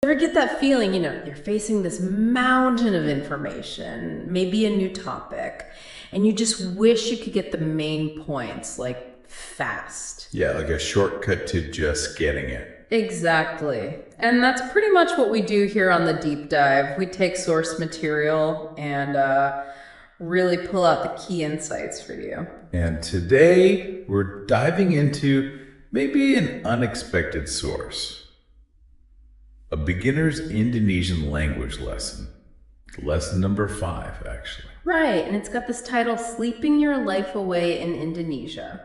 Ever get that feeling, you're facing this mountain of information, maybe a new topic, and you just wish you could get the main points, like, fast. Yeah, like a shortcut to just getting it. Exactly. And that's pretty much what we do here on the deep dive. We take source material and really pull out the key insights for you. And today we're diving into maybe an unexpected source. A beginner's Indonesian language lesson. Lesson number 5, actually. Right, and it's got this title, Sleeping Your Life Away in Indonesia.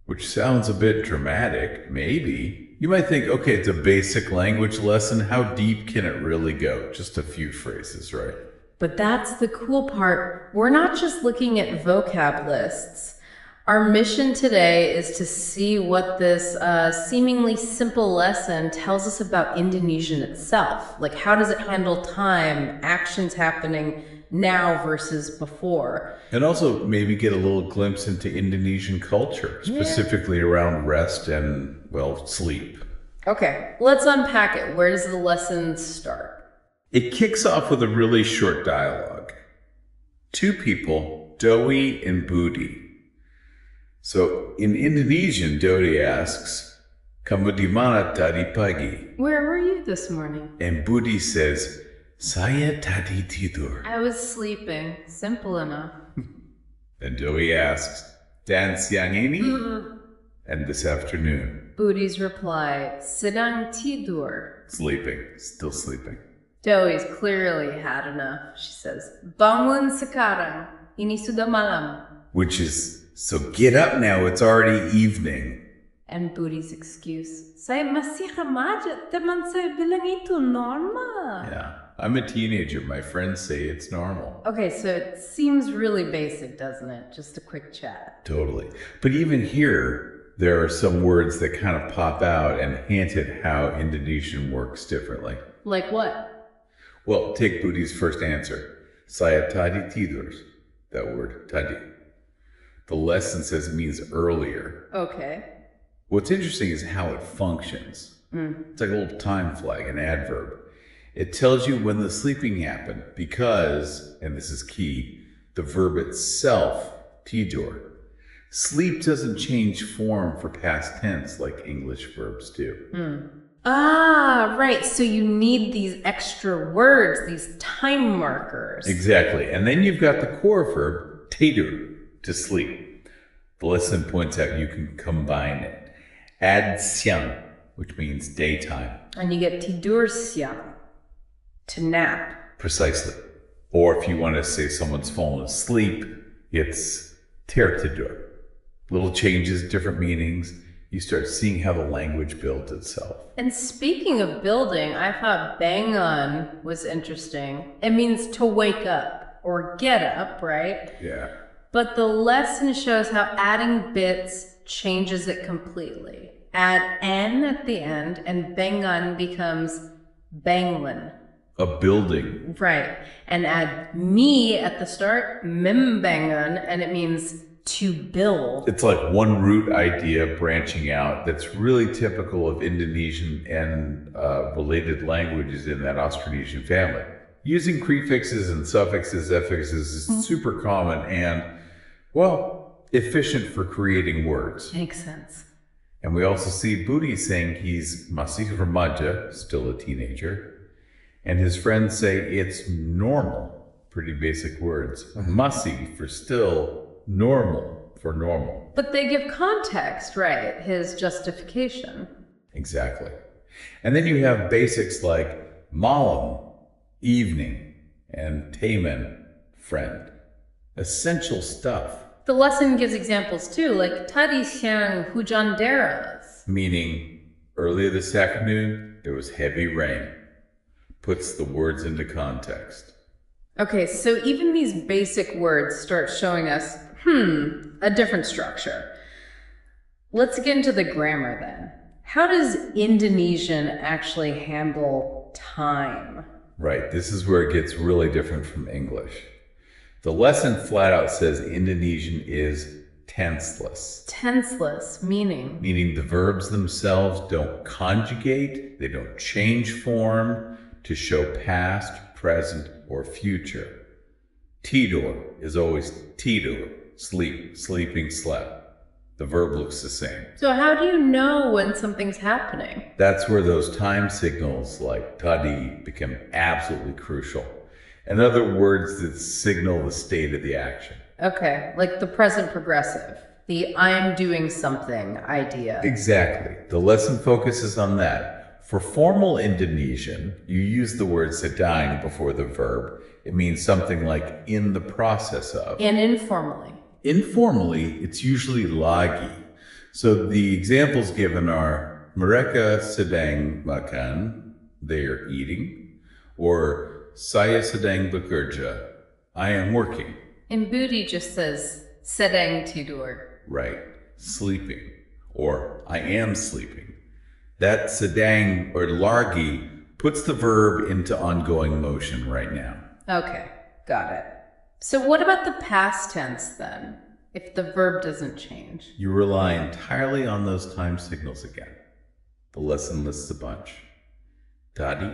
Which sounds a bit dramatic, maybe. You might think, okay, it's a basic language lesson. How deep can it really go? Just a few phrases, right? But that's the cool part. We're not just looking at vocab lists. Our mission today is to see what this seemingly simple lesson tells us about Indonesian itself. Like, how does it handle time, actions happening now versus before? And also maybe get a little glimpse into Indonesian culture, specifically around rest and, well, sleep. Okay, let's unpack it. Where does the lesson start? It kicks off with a really short dialogue. Two people, Doi and Budi. So in Indonesian, Dodi asks, "Kamu di mana tadi pagi?" Where were you this morning? And Budi says, "Saya tadi tidur." I was sleeping. Simple enough. And Doi asks, "Dan siang ini?" And this afternoon. Budi's reply, "Sedang tidur." Sleeping, still sleeping. Doi's clearly had enough. She says, "Bangun sekarang. Ini sudah malam." Which is, so get up now, it's already evening. And Budi's excuse, "Saya masih remaja, teman saya bilang itu normal." Yeah, I'm a teenager. My friends say it's normal. Okay, so it seems really basic, doesn't it? Just a quick chat. Totally. But even here, there are some words that kind of pop out and hint at how Indonesian works differently. Like what? Well, take Budi's first answer. Saya tadi tidur. That word, tadi. The lesson says it means earlier. Okay. What's interesting is how it functions. It's like a little time flag, an adverb. It tells you when the sleeping happened because, and this is key, the verb itself, tidur. Sleep doesn't change form for past tense like English verbs do. Ah, right. So you need these extra words, these time markers. Exactly. And then you've got the core verb, tidur, to sleep. The lesson points out you can combine it. Add siang, which means daytime. And you get tidur siang, to nap. Precisely. Or if you want to say someone's fallen asleep, it's tertidur. Little changes, different meanings. You start seeing how the language builds itself. And speaking of building, I thought bangun was interesting. It means to wake up or get up, right? Yeah. But the lesson shows how adding bits changes it completely. Add n at the end and bangun becomes banglin. A building. Right. And add me at the start, membangun, and it means to build. It's like one root idea branching out that's really typical of Indonesian and related languages in that Austronesian family. Using prefixes and suffixes, affixes is super common and, well, efficient for creating words. Makes sense. And we also see Budi saying he's masih remaja, still a teenager, and his friends say it's normal. Pretty basic words. Masih for still, normal for normal. But they give context, right? His justification. Exactly. And then you have basics like malam, evening, and taman, friend. Essential stuff. The lesson gives examples too, like tadi siang hujan deras. Meaning, earlier this afternoon, there was heavy rain. Puts the words into context. Okay, so even these basic words start showing us, a different structure. Let's get into the grammar then. How does Indonesian actually handle time? Right, this is where it gets really different from English. The lesson flat out says Indonesian is tenseless. Tenseless, meaning? Meaning the verbs themselves don't conjugate, they don't change form to show past, present, or future. Tidur is always tidur, sleep, sleeping, slept. The verb looks the same. So how do you know when something's happening? That's where those time signals like tadi become absolutely crucial. In other words, that signal the state of the action. Okay, like the present progressive, the I'm doing something idea. Exactly. The lesson focuses on that. For formal Indonesian, you use the word sedang before the verb. It means something like in the process of. And informally? Informally, it's usually lagi. So the examples given are mereka sedang makan, they are eating, or saya sedang bekerja, I am working. And Budi just says sedang tidur. Right, sleeping, or I am sleeping. That sedang or lagi puts the verb into ongoing motion right now. Okay, got it. So what about the past tense then, if the verb doesn't change? You rely entirely on those time signals again. The lesson lists a bunch. Tadi,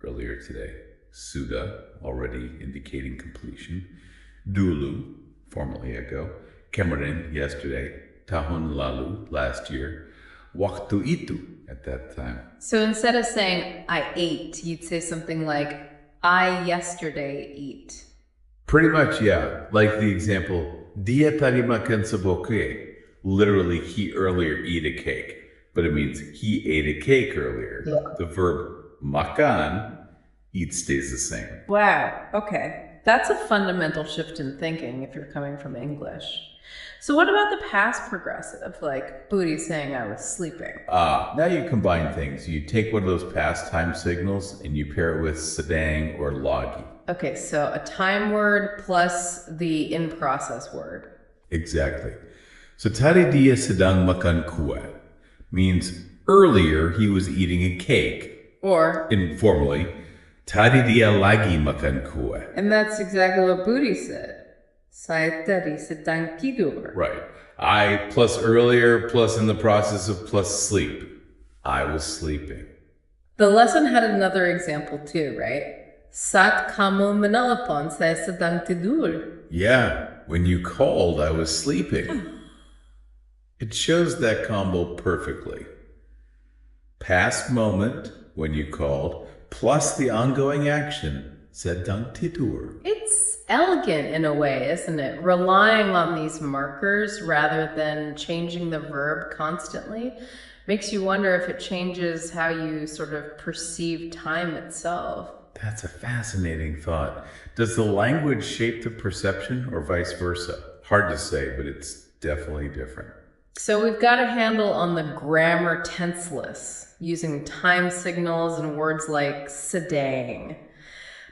earlier today. Sudah, already indicating completion. Dulu, formerly ago. Kemarin, yesterday. Tahun lalu, last year. Waktu itu, at that time. So instead of saying I ate, you'd say something like I yesterday eat. Pretty much, yeah. Like the example, dia tadi makan sebuah kue. Literally, he earlier ate a cake. But it means he ate a cake earlier. Yeah. The verb makan, eat stays the same. Wow, okay. That's a fundamental shift in thinking if you're coming from English. So what about the past progressive, like Budi saying I was sleeping? Now you combine things. You take one of those past time signals and you pair it with sedang or lagi. Okay, so a time word plus the in-process word. Exactly. So tadi dia sedang makan kue means earlier he was eating a cake. Or, informally, tadi dia lagi makan kue. And that's exactly what Budi said. Saya tadi sedang tidur. Right. I plus earlier plus in the process of plus sleep. I was sleeping. The lesson had another example too, right? Saat kamu menelpon, saya sedang tidur. Yeah, when you called, I was sleeping. It shows that combo perfectly. Past moment, when you called, plus the ongoing action, sedang tidur. It's elegant in a way, isn't it? Relying on these markers rather than changing the verb constantly makes you wonder if it changes how you sort of perceive time itself. That's a fascinating thought. Does the language shape the perception or vice versa? Hard to say, but it's definitely different. So we've got a handle on the grammar tenseless, using time signals and words like sedang.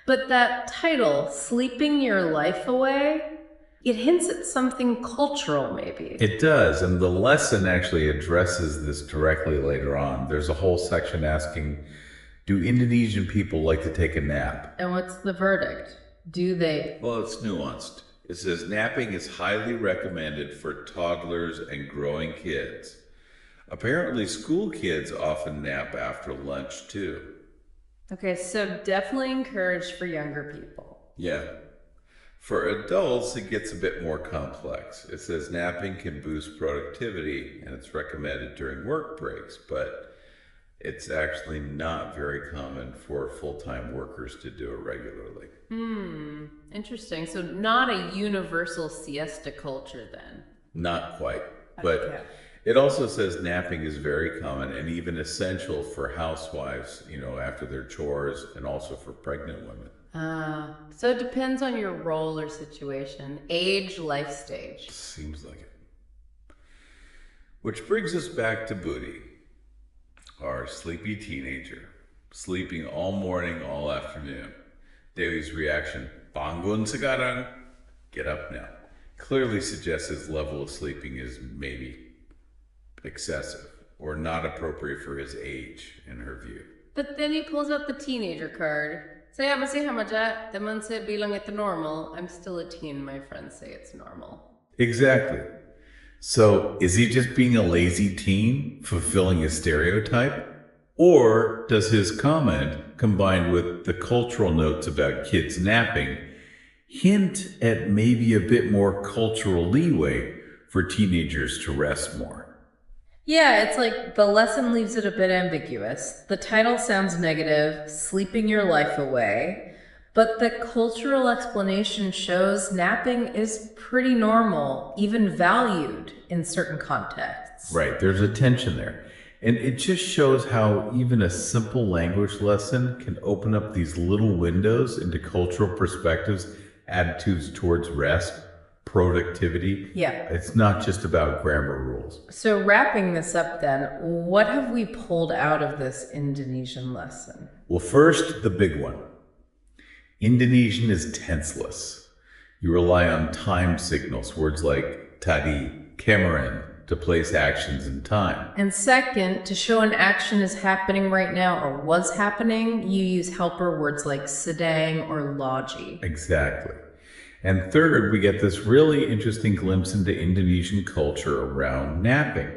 But that title, Sleeping Your Life Away, it hints at something cultural, maybe. It does, and the lesson actually addresses this directly later on. There's a whole section asking, do Indonesian people like to take a nap? And what's the verdict? Do they? Well, it's nuanced. It says napping is highly recommended for toddlers and growing kids. Apparently, school kids often nap after lunch, too. Okay, so definitely encouraged for younger people. Yeah. For adults, it gets a bit more complex. It says napping can boost productivity, and it's recommended during work breaks, but it's actually not very common for full-time workers to do it regularly. Interesting. So not a universal siesta culture then. Not quite, but Okay. it also says napping is very common and even essential for housewives, after their chores, and also for pregnant women. So it depends on your role or situation, age, life stage. Seems like it. Which brings us back to Budi, our sleepy teenager, sleeping all morning, all afternoon. Dewi's reaction, bangun sekarang, get up now, clearly suggests his level of sleeping is maybe excessive or not appropriate for his age, in her view. But then he pulls out the teenager card. Saya masih hamaja, teman saya bilang itu normal. I'm still a teen, my friends say it's normal. Exactly. So, is he just being a lazy teen, fulfilling a stereotype? Or does his comment, combined with the cultural notes about kids napping, hint at maybe a bit more cultural leeway for teenagers to rest more? Yeah, it's like the lesson leaves it a bit ambiguous. The title sounds negative, sleeping your life away, but the cultural explanation shows napping is pretty normal, even valued in certain contexts. Right, there's a tension there. And it just shows how even a simple language lesson can open up these little windows into cultural perspectives, attitudes towards rest, productivity. Yeah. It's not just about grammar rules. So, wrapping this up then, what have we pulled out of this Indonesian lesson? Well, first, the big one. Indonesian is tenseless. You rely on time signals, words like tadi, kemarin, to place actions in time. And second, to show an action is happening right now or was happening, you use helper words like sedang or lagi. Exactly. And third, we get this really interesting glimpse into Indonesian culture around napping.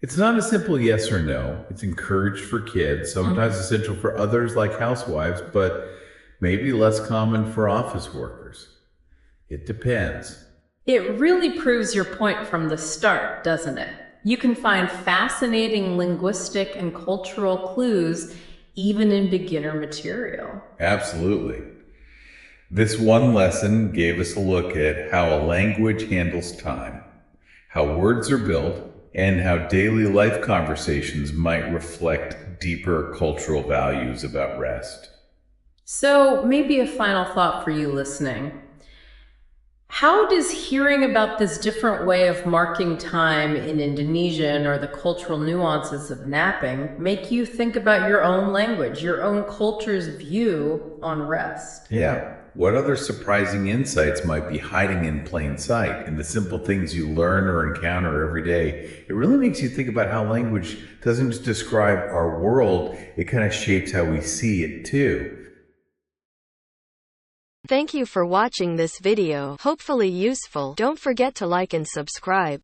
It's not a simple yes or no. It's encouraged for kids, sometimes essential for others like housewives, but maybe less common for office workers. It depends. It really proves your point from the start, doesn't it? You can find fascinating linguistic and cultural clues even in beginner material. Absolutely. This one lesson gave us a look at how a language handles time, how words are built, and how daily life conversations might reflect deeper cultural values about rest. So, maybe a final thought for you listening. How does hearing about this different way of marking time in Indonesian or the cultural nuances of napping make you think about your own language, your own culture's view on rest? Yeah. What other surprising insights might be hiding in plain sight in the simple things you learn or encounter every day? It really makes you think about how language doesn't just describe our world, it kind of shapes how we see it too. Thank you for watching this video. Hopefully useful. Don't forget to like and subscribe.